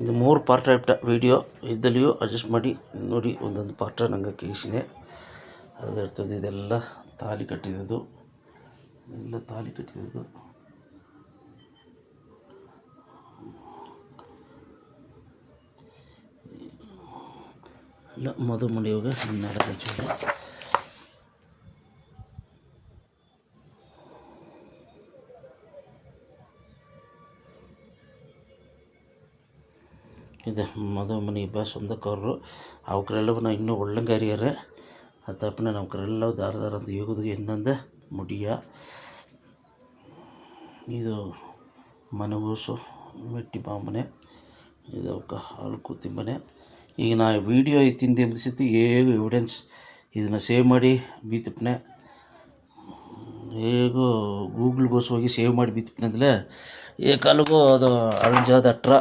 ಇದು 3 part ಆಯ್ಬಿಟ್ಟ video. ಇದ್ದಲ್ಲಿಯೂ adjust ಮಾಡಿ ನೋಡಿ. ಒಂದೊಂದು ಪಾರ್ಟ ನಂಗೆ ಕೇಳಿಸಿದೆ. ಅದು ಇರ್ತದೆ. ಇದೆಲ್ಲ ತಾಲಿ ಕಟ್ಟಿದ್ದು, ಎಲ್ಲ ತಾಲಿ ಕಟ್ಟಿದ್ದು. ಇಲ್ಲ ಮದುಮನೆಯೋಗ 12 ಜೂನ್. ಇದು ಮದುಮನೆ ಇಬ್ಬ ಸ್ವಂತಕ್ಕವರು. ಅವಕ್ರೆಲ್ಲವನ್ನ ಇನ್ನೂ ಒಳ್ಳಂಗಾರಿಯಾರೆ ಆ ತಪ್ಪನೆ ನಮ್ಕರೆಲ್ಲ ದಾರ ಅಂತ ಯೋಗದ ಇನ್ನೊಂದು ಮುಡಿಯ. ಇದು ಮನಗೂಸು ಮೆಟ್ಟಿ ಬಾಂಬನೆ. ಇದು ಅವಕ್ಕೆ ಹಾಲು ಕೂತಿಂಬನೆ. ಈಗ ನಾ ವೀಡಿಯೋ ಐತಿಂದ ಎಂಬಸಿತ್ತು ಹೇಗೂ ಎವಿಡೆನ್ಸ್ ಇದನ್ನು ಸೇವ್ ಮಾಡಿ ಬೀತಪ್ಪನೆ. ಹೇಗೂ ಗೂಗಲ್ಗೋಸ್ ಹೋಗಿ ಸೇವ್ ಮಾಡಿ ಬೀತಪ್ಪನೆ ಅಂದ್ರೆ ಏ ಕಾಲಗೂ ಅದು ಅಳಿಂಜಾದ ಅಟ್ರ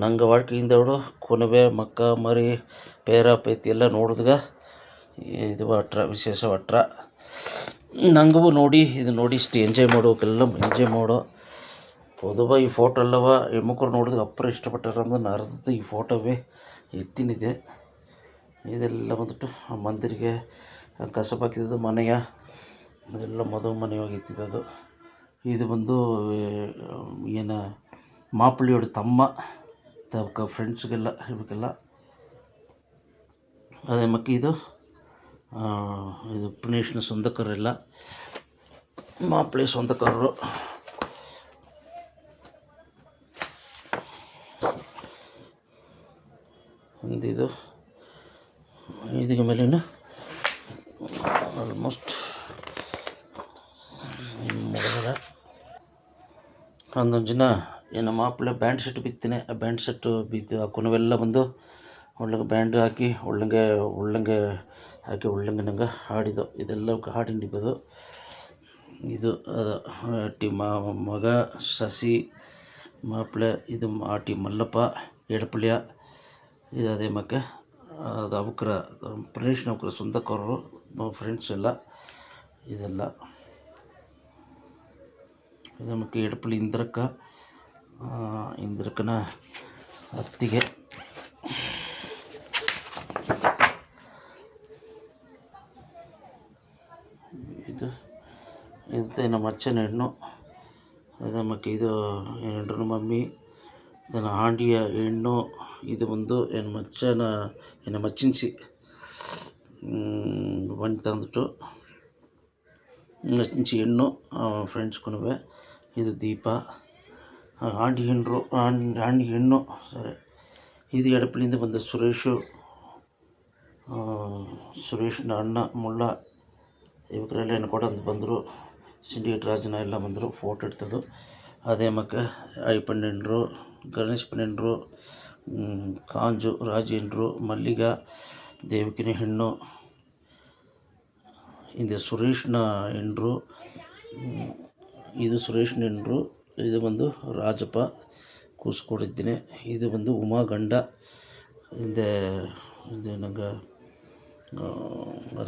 ನಂಗೆ ವಾಡ್ಕೆಯಿಂದ ಅವಳು ಕೊನವೆ ಮಕ್ಕ ಮರಿ ಪೇರ ಪೈತಿ ಎಲ್ಲ ನೋಡಿದ್ಗ ಇದು ಅಟ್ರ ವಿಶೇಷ ಅಟ್ರ. ನಂಗೂ ನೋಡಿ ಇದು ನೋಡಿ ಇಷ್ಟು ಎಂಜಾಯ್ ಮಾಡೋಕೆಲ್ಲ ಎಂಜಾಯ್ ಮಾಡೋ ಪೊದುವ ಈ ಫೋಟೋ ಅಲ್ಲವ ಹೆಣ್ಮಕ್ಳು ನೋಡಿದ್ರೆ ಅಪ್ಪರ ಇಷ್ಟಪಟ್ಟಾರ ಅಂದ್ರೆ ಅರ್ಧ ಈ ಫೋಟೋವೇ ಎತ್ತಿನಿದೆ. ಇದೆಲ್ಲ ಬಂದ್ಬಿಟ್ಟು ಮಂದಿರಿಗೆ ಕಸಬ ಹಾಕಿದ್ದು ಮನೆಯ ಅದೆಲ್ಲ ಮದುವೆ ಮನೆಯಾಗಿ ಎತ್ತಿದ್ದು. ಇದು ಬಂದು ಏನು ಮಾಪಿಳಿಯೋಡ ತಮ್ಮ ತಕ್ಕ ಫ್ರೆಂಡ್ಸ್ಗೆಲ್ಲ ಇವಕ್ಕೆಲ್ಲ. ಅದೇ ಮಕ್ಕಿ ಇದು ಪುಣೇಶ್ನ ಸ್ವಂತಕರೆಲ್ಲ ಮಾಪಿಳಿ ಸ್ವಂತಕರರು. ಇದು ಇದಕ್ಕೆ ಮೇಲಿನ ಆಲ್ಮೋಸ್ಟ್ ಮುಗಿದ ಒಂದೊಂದು ಜನ ಏನು ಮಾಪಿಳೆ ಬ್ಯಾಂಡ್ ಸೆಟ್ ಬಿತ್ತೇನೆ. ಆ ಬ್ಯಾಂಡ್ ಸೆಟ್ಟು ಬಿದ್ದು ಆ ಕುನವೆಲ್ಲ ಬಂದು ಒಳ್ಳಂಗೆ ಬ್ಯಾಂಡ್ ಹಾಕಿ ಒಳ್ಳಂಗೆ ಹಾಕಿ ಒಳ್ಳಂಗೆ ನಂಗೆ ಹಾಡಿದ್ದು. ಇದೆಲ್ಲ ಹಾಡಿ ನಿಂಬೋದು. ಇದು ಟಿ ಮಗ ಸಸಿ ಮಾಪಿಳೆ. ಇದು ಆಟಿ ಮಲ್ಲಪ್ಪ ಎಡಪಳ್ಯ. ಇದು ಅದೇ ಮಕ್ಕ ಅದು ಅವಕ್ರ ಪ್ರಣೇಶ್ ನೌಕರ ಸ್ವಂತಕ್ಕವರು ಫ್ರೆಂಡ್ಸ್ ಎಲ್ಲ. ಇದೆಲ್ಲ ಇದು ಮಕ್ಕ ಎಡಪಳ್ಳಿ ಇಂದ್ರಕ್ಕನ ಅತ್ತಿಗೆ. ಇದು ನಮ್ಮ ಅಚ್ಚನ ಹೆಣ್ಣು. ಅದೇ ಮಕ್ಕ ಇದು ಹೆಂಡ್ರನ ಮಮ್ಮಿ. ಇದನ್ನು ಹಾಂಡಿಯ ಹೆಣ್ಣು. ಇದು ಒಂದು ಏನು ಮಚ್ಚಿನ್ಸಿ ಬಂದು ತಂದ್ಬಿಟ್ಟು ಮಚ್ಚಿನ್ಸಿ ಹೆಣ್ಣು ಫ್ರೆಂಡ್ಸ್ಗೂ. ಇದು ದೀಪ ಹಾಂಡಿ ಹೆಣ್ಣು ಸರಿ. ಇದು ಎಡಪಳ್ಳಿಯಿಂದ ಬಂದ ಸುರೇಶ್ನ ಅಣ್ಣ ಮುಳ್ಳ. ಇವಕ್ರೆಲ್ಲ ಏನು ಕೂಡ ಅಂತ ಬಂದರು. ಸಿಂಡಿಕೇಟ್ ರಾಜನ ಎಲ್ಲ ಬಂದರು. ಫೋಟೋ ಇಡ್ತದ್ದು. ಅದೇ ಮಕ್ಕ ಅಯ್ಯಪ್ಪನ ಹೆಂಡ್ರು, ಗಣೇಶಪ್ಪನ ಹೆಂಡ್ರು, ಕಾಂಜು ರಾಜೇಂದ್ರು, ಮಲ್ಲಿಗ ದೇವಕಿನ ಹೆಣ್ಣು. ಇದು ಸುರೇಶ್ನ ಹೆಂಡ್ರು. ಇದು ಸುರೇಶ್ನ ಹೆಂಡ್ರು. ಇದು ಬಂದು ರಾಜಪ್ಪ ಕೂಸ್ಕೊಡಿದ್ದೀನಿ. ಇದು ಬಂದು ಉಮಾ ಗಂಡ. ಇದು ನಂಗೆ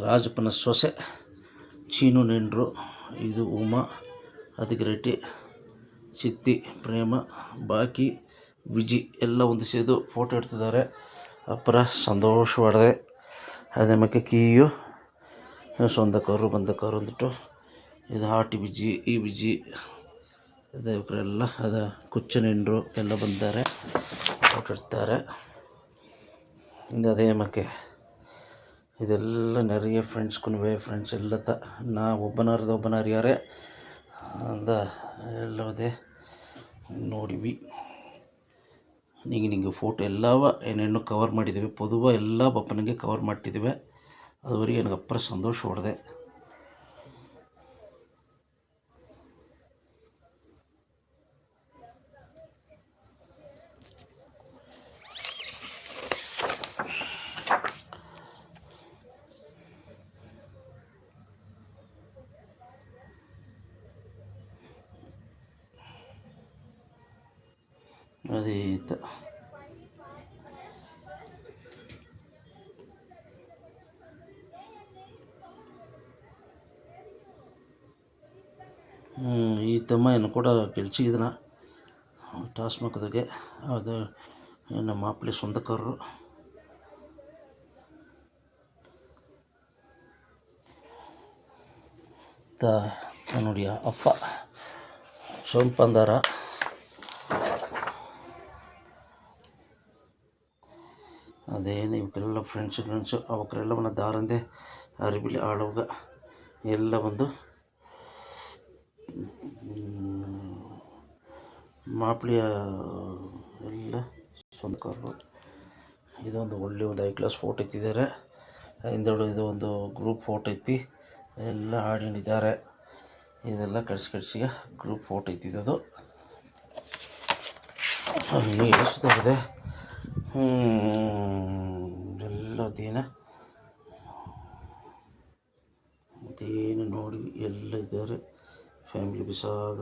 ರಾಜಪ್ಪನ ಸೊಸೆ ಚೀನು ನೆಂಡ್ರು. ಇದು ಉಮಾ ಅಧಿಕರೆಟ್ಟಿ ಚಿತ್ತಿ ಪ್ರೇಮ ಬಾಕಿ ವಿಜಿ ಎಲ್ಲ ಒಂದು ಸೇದು ಫೋಟೋ ಇಡ್ತಿದ್ದಾರೆ. ಅಪ್ಪರ ಸಂತೋಷವಾಡಿದೆ. ಅದೇ ಮಕ್ಕ ಕೀಯು ಸ್ವಂತಕ್ಕವರು ಬಂದಕ್ಕವರು ಅಂದ್ಬಿಟ್ಟು. ಇದು ಹಾಟಿ ವಿಜಿ ಈ ವಿಜಿ ಅದೇ ಇವರೆಲ್ಲ ಅದ ಕುಚ್ಚನ ಹೆಂಡ್ರು ಎಲ್ಲ ಬಂದಿದ್ದಾರೆ. ಫೋಟೋ ಇಡ್ತಾರೆ. ಇದು ಅದೇ ಮಕ್ಕೆ ಇದೆಲ್ಲ ನೆರೆಯ ಫ್ರೆಂಡ್ಸ್ ಎಲ್ಲ ನಾ ಒಬ್ಬನಾರ್ಯಾರೆ ಅಂದ ಎಲ್ಲವೇ ನೋಡಿವಿ. ನಿಂಗೆ ಫೋಟೋ ಎಲ್ಲವ ಏನೇನು ಕವರ್ ಮಾಡಿದ್ದೀವಿ. ಪೊದುವ ಎಲ್ಲ ಬಪ್ಪನಿಗೆ ಕವರ್ ಮಾಡಿಟ್ಟಿದ್ದೀವಿ. ಅದುವರೆಗೆ ನನಗೆ ಅಪ್ಪರ ಸಂತೋಷ ಹೊಡೆದೆ. ಅದೇ ಈ ತಮ್ಮ ಏನು ಕೂಡ ಗೆಲ್ಸಿದನ ಟಾಸ್ ಮಕ್ಕದಾಗೆ ಅದು ನಮ್ಮ ಮಾಪ್ಲೆ ಸ್ವಂತಕರು ನೋಡಿ ಅಪ್ಪ ಸೋಂಪಂದಾರ ಅದೇನು ಇವಕ್ಕೆಲ್ಲ ಫ್ರೆಂಡ್ಸು ಅವಕ್ರೆಲ್ಲವನ್ನ ದಾರಂದೆ ಅರಿಬಿಲಿ ಆಳುವಾಗ ಎಲ್ಲ ಬಂದು ಮಾಪ್ಳಿಯ ಎಲ್ಲ ಸ್ವಂತಕರು. ಇದೊಂದು ಒಳ್ಳೆಯ ಒಂದು 5 ಕ್ಲಾಸ್ ಫೋಟೋ ಎತ್ತಿದ್ದಾರೆ. ಹಿಂದೆಡೆ ಇದು ಒಂದು ಗ್ರೂಪ್ ಫೋಟೋ ಎತ್ತಿ ಎಲ್ಲ ಹಾಡಿದ್ದಾರೆ. ಇದೆಲ್ಲ ಕಡ್ಸಿಗೆ ಗ್ರೂಪ್ ಫೋಟೋ ಎತ್ತಿದ್ದು ಇನ್ನೂ ಎಷ್ಟಿದೆ ಎಲ್ಲ ಅದೇನು ನೋಡಿ ಎಲ್ಲ ಇದ್ದಾರೆ ಫ್ಯಾಮಿಲಿ ಬಿಸಾಗ.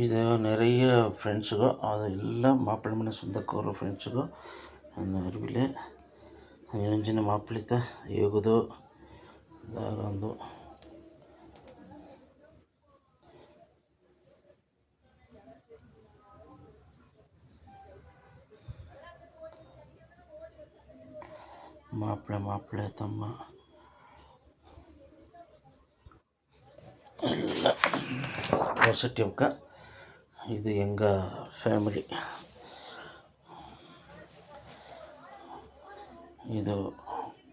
ಇದು நிறைய ಫ್ರೆಂಡ್ಸ್ಗು ಅದೆಲ್ಲ ಮಾப்பிಳೆ ಮನೆ ಸ್ವಂತಕ್ಕವರು ಫ್ರೆಂಡ್ಸ್ಗು ಅರಿವಿಲೆ ಅಂಜಿನ ಮಾப்பிಳಿತ ಹೇಗುದು ಒಂದು ಮಾಪಿಳೆ ತಮ್ಮ ಎಲ್ಲ ಪಾಸಿಟಿವ್ಕ. ಇದು எங்கள் ಫ್ಯಾಮಿಲಿ. ಇದು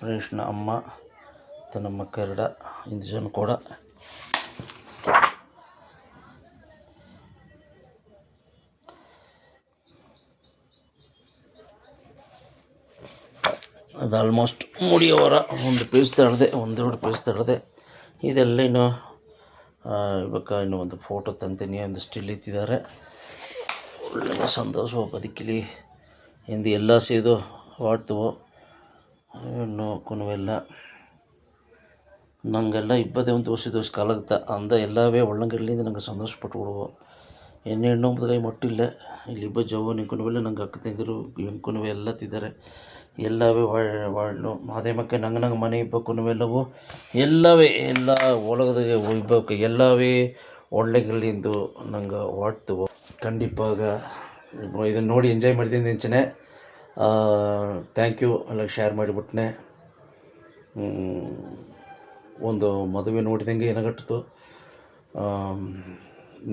ಪ್ರೇಷ್ನ ಅಮ್ಮ ತನ್ನ ಮಕ್ಕರಡ ಇಂದು ಜನ ಕೂಡ ಅದು ಆಲ್ಮೋಸ್ಟ್ ಮುಡಿಯವರ ಒಂದು ಪೀಸ್ ತಡೆದೆ, ಒಂದೆರಡು ಪೀಸ್ ತಡೆದೆ. ಇದೆಲ್ಲ ಇನ್ನು ಇನ್ನು ಒಂದು ಫೋಟೋ ತಂತೀನಿ, ಒಂದು ಸ್ಟಿಲ್ ಇತ್ತಿದ್ದಾರೆ. ಒಳ್ಳೆಯ ಸಂತೋಷ ಬದುಕಲಿ ಎಂದು ಎಲ್ಲ ಸೇದು ವಾಡ್ತವೋ ಹೆಣ್ಣು ಕುನುವೆಲ್ಲ ನಂಗೆಲ್ಲ 21 ವರ್ಷ ಕಾಲಾಗ್ತಾ ಅಂದ ಎಲ್ಲವೇ ಒಳ್ಳಂಗಿರಲಿಂದ ನಂಗೆ ಸಂತೋಷಪಟ್ಟು ಬಿಡುವು. ಹೆಣ್ಣು ಕೈ ಮಟ್ಟಿಲ್ಲ ಇಲ್ಲಿ ಇಬ್ಬ ಜವ್ವ ನಿಂಕುನುವೆಲ್ಲ ನಂಗೆ ಅಕ್ಕ ತಂಗಿರು ಹೆಂಕುನುವೆ ಎಲ್ಲ ತಿದ್ದಾರೆ. ಎಲ್ಲವೇ ವಾಳು ಅದೇ ಮಕ್ಕ ನಂಗೆ ಮನೆ ಇಬ್ಬಕ್ಕೂವೆಲ್ಲವೂ ಎಲ್ಲವೇ ಎಲ್ಲ ಒಳಗದಾಗೆ ಇಬ್ಬಕ್ಕೆ ಎಲ್ಲವೇ ಒಳ್ಳೆಗಿರಲಿಂದು ನಂಗೆ ವಾಡ್ತವು. ಖಂಡಿಪಾಗ ಇದನ್ನು ನೋಡಿ ಎಂಜಾಯ್ ಮಾಡ್ತೀನಿ ನೆಂಚನೆ. ಥ್ಯಾಂಕ್ ಯು ಎಲ್ಲ ಶೇರ್ ಮಾಡಿಬಿಟ್ನೆ. ಒಂದು ಮದುವೆ ನೋಡಿದಂಗೆ ಏನಾಗಟ್ಟಿತು,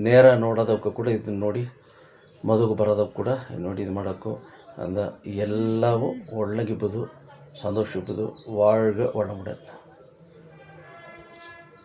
ನೇರ ನೋಡೋದಕ್ಕೆ ಕೂಡ ಇದನ್ನು ನೋಡಿ ಮದುವೆ ಬರೋದಕ್ಕೆ ಕೂಡ ನೋಡಿ ಇದು ಮಾಡೋಕ್ಕೂ ಅಂದ ಎಲ್ಲವೂ ಒಳ್ಳಗಿಬೋದು, ಸಂತೋಷ ಇರ್ಬೋದು, வாழ்க வளமுடன்.